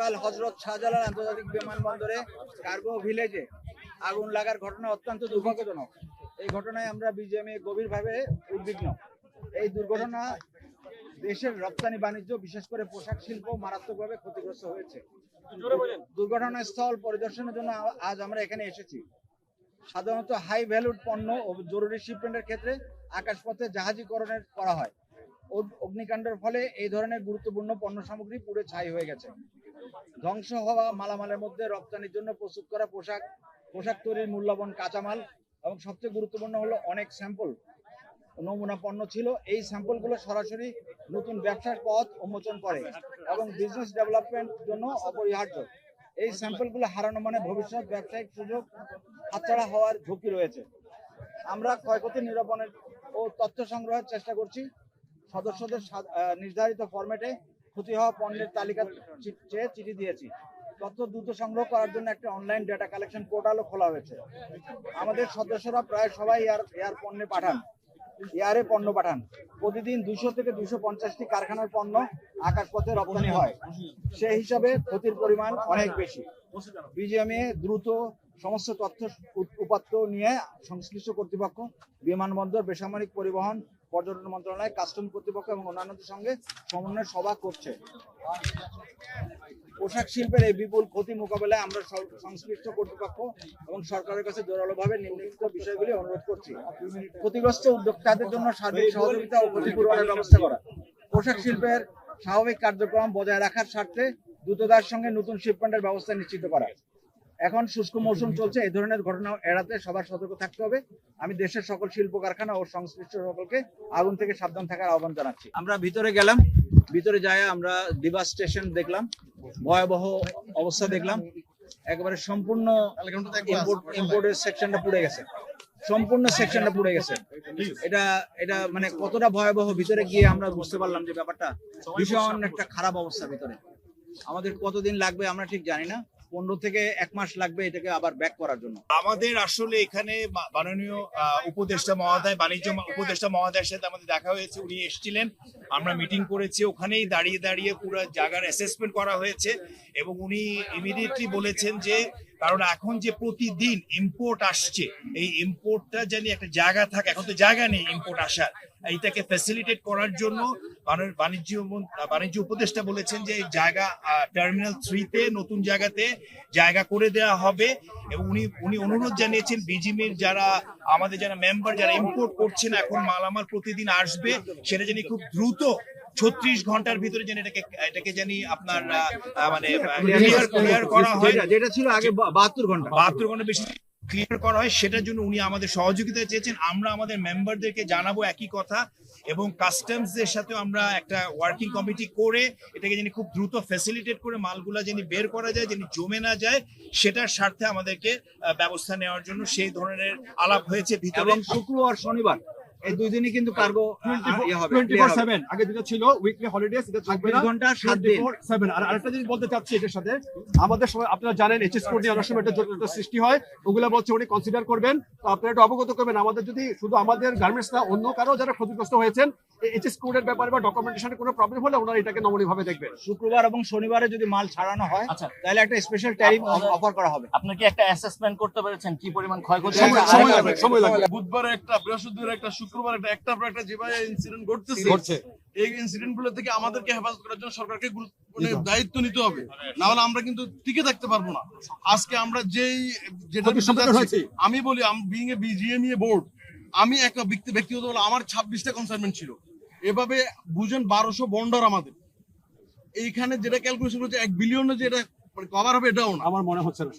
গতকাল হযরত শাহজালাল আন্তর্জাতিক বিমানবন্দরে কার্গো ভিলেজে আগুন লাগার ঘটনা অত্যন্ত দুর্ভাগ্যজনক। এই ঘটনায় আমরা বিজিএমএ গভীরভাবে উদ্বিগ্ন। এই দুর্ঘটনা দেশের রপ্তানি বাণিজ্য, বিশেষ করে পোশাক শিল্প মারাত্মকভাবে ক্ষতিগ্রস্ত হয়েছে। দুর্ঘটনাস্থল পরিদর্শনের জন্য আজ আমরা এখানে এসেছি। সাধারণত হাই ভ্যালুড পণ্য ও জরুরি শিপমেন্টের ক্ষেত্রে আকাশপথে জাহাজীকরণের করা হয়। অগ্নিকাণ্ডের ফলে এই ধরনের গুরুত্বপূর্ণ পণ্য সামগ্রী পুড়ে ছাই হয়ে গেছে। ধ্বংস হওয়া মালামালের মধ্যে রপ্তানির জন্য প্রস্তুত করা পোশাক তৈরির মূল্যবান কাঁচামাল এবং সবচেয়ে গুরুত্বপূর্ণ হলো অনেক স্যাম্পল নমুনা পণ্য ছিল। এই স্যাম্পলগুলো সরাসরি নতুন ব্যবসার পথ উন্মোচন করে এবং বিজনেস ডেভেলপমেন্ট জন্য অপরিহার্য। এই স্যাম্পলগুলো হারানো মানে ভবিষ্যৎ ব্যবসায়িক সুযোগ হাতছাড়া হওয়ার ঝুঁকি রয়েছে। আমরা ক্ষয়ক্ষতি নিরূপণের ও তথ্য সংগ্রহের চেষ্টা করছি। সদস্যদের নির্ধারিত ফরম্যাটে ক্ষতি হওয়া পণ্যের তালিকা চেয়ে চিঠি দিয়েছি। তথ্য দ্রুত সংগ্রহ করার জন্য একটা অনলাইন ডেটা কালেকশন পোর্টালও খোলা হয়েছে। আমাদের সদস্যরা প্রায় সবাই এয়ারে পণ্য পাঠান। প্রতিদিন 200 থেকে 250টি কারখানার পণ্য আকাশপথে রপ্তানি হয়। সেই হিসাবে ক্ষতির পরিমাণ অনেক বেশি। বিজিএমএ দ্রুত সমস্ত তথ্য উপাত্ত নিয়ে সংশ্লিষ্ট কর্তৃপক্ষ, বিমানবন্দর, বেসামরিক পরিবহন, পর্যটন মন্ত্রণালয়, কাস্টম কর্তৃপক্ষ এবং অন্যান্যদের সঙ্গে সমন্বয় সভা করছে। পোশাক শিল্পের এই বিপুল ক্ষতি মোকাবেলায় আমরা সংশ্লিষ্ট কর্তৃপক্ষ এবং সরকারের কাছে জোরালোভাবে নিম্নলিখিত বিষয়গুলি অনুরোধ করছি। ক্ষতিগ্রস্ত উদ্যোক্তাদের জন্য সার্বিক সহযোগিতা ও ক্ষতিপূরণের ব্যবস্থা করা। পোশাক শিল্পের স্বাভাবিক কার্যক্রম বজায় রাখার স্বার্থে দ্রুততার সঙ্গে নতুন শিপমেন্টের ব্যবস্থা নিশ্চিত করা। এখন শুষ্ক মৌসুম চলছে, এই ধরনের ঘটনা এড়াতে সবার সতর্ক থাকতে হবে। আমি দেশের সকল শিল্প কারখানা ও সংশ্লিষ্ট সকলকে আগুন থেকে সাবধান থাকার আহ্বান জানাচ্ছি। আমরা ভিতরে গেলাম, ভিতরে যায় আমরা ডিভাস স্টেশন দেখলাম, ভয়াবহ অবস্থা দেখলাম। একেবারে সম্পূর্ণ ইম্পোর্টের সেকশনটা পুড়ে গেছে, সম্পূর্ণ সেকশনটা পুড়ে গেছে। এটা মানে কতটা ভয়াবহ ভিতরে গিয়ে আমরা বুঝতে পারলাম যে ব্যাপারটা ভীষণ একটা খারাপ অবস্থা ভিতরে। আমাদের কতদিন লাগবে আমরা ঠিক জানি না, 15 থেকে 1 মাস লাগবে এটাকে আবার ব্যাক করার জন্য। আমাদের আসলে এখানে মাননীয় উপদেষ্টা মহোদয়, বাণিজ্য উপদেষ্টা মহোদয়ের সাথে আমাদের দেখা হয়েছে, উনি এসেছিলেন, আমরা মিটিং করেছি, ওখানেই দাঁড়িয়ে দাঁড়িয়ে পুরো জায়গার অ্যাসেসমেন্ট করা হয়েছে এবং উনি ইমিডিয়েটলি বলেছেন যে কারণ এখন যে প্রতিদিন ইম্পোর্ট আসছে, এই ইম্পোর্টটা জানি একটা জায়গা থাকে, এখন তো জায়গা নেই ইম্পোর্ট আসার, এইটাকে ফ্যাসিলিটেট করার জন্য বাণিজ্য উপদেষ্টা বলেছেন যে এই জায়গা টার্মিনাল 3-তে নতুন জায়গাতে জায়গা করে দেওয়া হবে এবং উনি অনুরোধ জানিয়েছেন বিজিএমএর আমাদের যারা মেম্বার, যারা ইম্পোর্ট করছেন এখন মালামাল প্রতিদিন আসবে, সেটা জানি খুব দ্রুত 36 ঘন্টার ভিতরে যেন এটাকে জানি আপনার মানে ক্লিয়ার করা হয়, যেটা ছিল আগে 72 ঘন্টা বেশি ক্লিয়ার করা হয়, সেটার জন্য উনি আমাদের সহযোগিতা চেয়েছেন। আমরা আমাদের মেম্বারদেরকে জানাবো একই কথা এবং কাস্টমসদের সাথেও আমরা একটা ওয়ার্কিং কমিটি করে এটাকে যেন খুব দ্রুত ফ্যাসিলিটেট করে মালগুলা যেন বের করা যায়, যেন জমে না যায়, সেটার স্বার্থে আমাদেরকে ব্যবস্থা নেওয়ার জন্য সেই ধরনের আলাপ হয়েছে ভিতরে। এবং শুক্রবার শনিবার এই 2 দিনই কিন্তু কার্গো 24/7 আগে যেটা ছিল উইকলি হলিডেজ, এটা থাকবে না, 24 ঘন্টা 7 দিন 7। আর আরেকটা জিনিস বলতে চাচ্ছি এটার সাথে, আমাদের সবাই আপনারা জানেন এইচএস কোড নিয়ে অনেক সময় একটা জটিলতা সৃষ্টি হয়, ওগুলা বলছে উনি কনসিডার করবেন। তো আপনারা একটু অবগত করবেন, আমাদের যদি শুধু আমাদের গার্মেন্টস না অন্য কারো যারা ক্ষতিগ্রস্ত হয়েছেন এইচএস কোডের ব্যাপারে বা ডকুমেন্টেশনে কোনো প্রবলেম হলে ওনারা এটাকে নমনীয় ভাবে দেখবেন। শুক্রবার এবং শনিবারে যদি মাল ছাড়ানো হয় তাহলে একটা স্পেশাল ট্যারিফ অফার করা হবে। আপনি কি একটা অ্যাসেসমেন্ট করতে পেরেছেন কি পরিমাণ ক্ষয়ক্ষতি? সময় লাগবে। বুধবার একটা, বৃহস্পতিবার একটা, শুক্রবার একটা যেভাবে ইনসিডেন্ট ঘটছে, এই ইনসিডেন্ট গুলো থেকে আমাদেরকে হেফাজত করার জন্য সরকারকে দায়িত্ব নিতে হবে, না হলে আমরা কিন্তু টিকে থাকতে পারবো না। আজকে আমরা আমি বলি বিইং এ বিজিএমএ বোর্ড, আমি একটা ব্যক্তিগত আমার 26টা কনসাইনমেন্ট ছিল, এভাবে বুঝেন 1200 বন্ডার আমাদের এইখানে, যেটা ক্যালকুলেশন হচ্ছে 1 বিলিয়নে যে এটা কভার হবে এটাও না আমার মনে হচ্ছে না।